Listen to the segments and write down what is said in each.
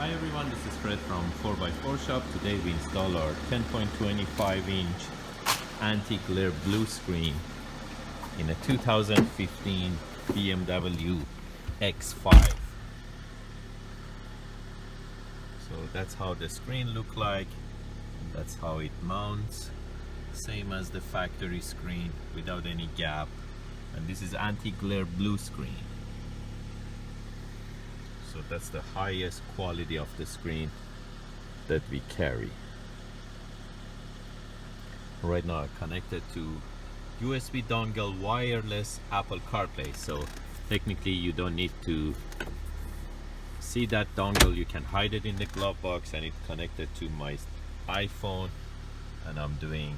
Hi everyone, this is Fred from 4x4 Shop. Today we install our 10.25-inch anti-glare blue screen in a 2015 BMW X5. So that's how the screen look like. That's how it mounts. Same as the factory screen without any gap. And this is anti-glare blue screen. So that's the highest quality of the screen that we carry. Right now I'm connected to USB dongle wireless Apple CarPlay. So technically you don't need to see that dongle. You can hide it in the glove box, and it's connected to my iPhone, and I'm doing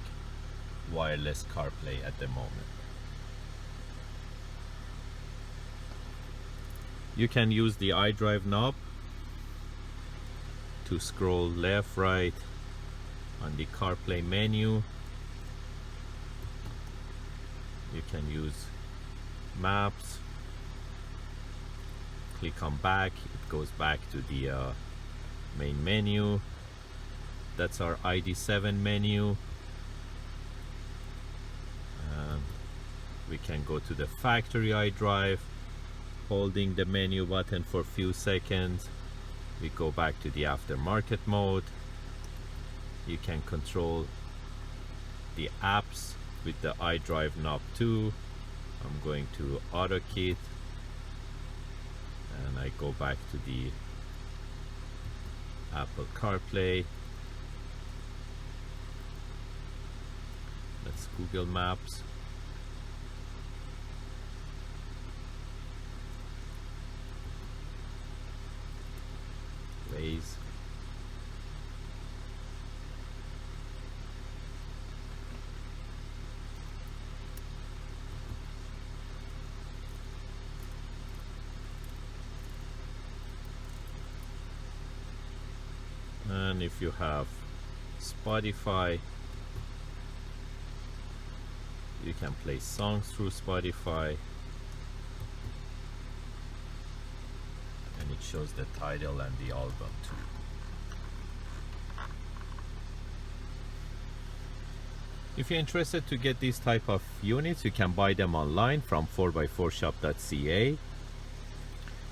wireless CarPlay at the moment. You can use the iDrive knob to scroll left, right on the CarPlay menu. You can use maps. Click on back, it goes back to the main menu. That's our ID7 menu. We can go to the factory iDrive, holding the menu button for a few seconds. We go back to the aftermarket mode. You can control the apps with the iDrive knob too. I'm going to AutoKit, and I go back to the Apple CarPlay. That's Google Maps. Waze. And if you have Spotify, you can play songs through Spotify, and it shows the title and the album too. If you're interested to get these type of units, you can buy them online from 4x4shop.ca,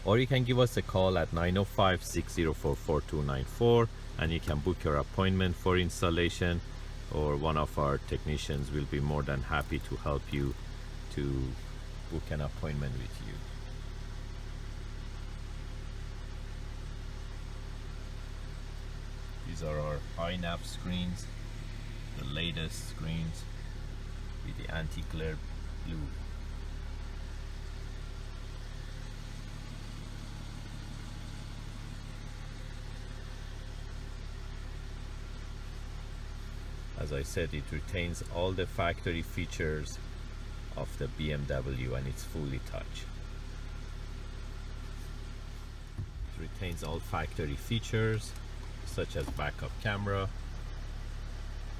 or you can give us a call at 905-604-4294, and you can book your appointment for installation, or one of our technicians will be more than happy to help you to book an appointment with you. These are our iNav screens, the latest screens with the anti-glare blue. As I said, it retains all the factory features of the BMW, and it's fully touch. It retains all factory features such as backup camera.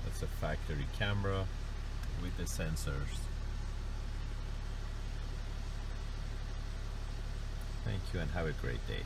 That's a factory camera with the sensors. Thank you and have a great day.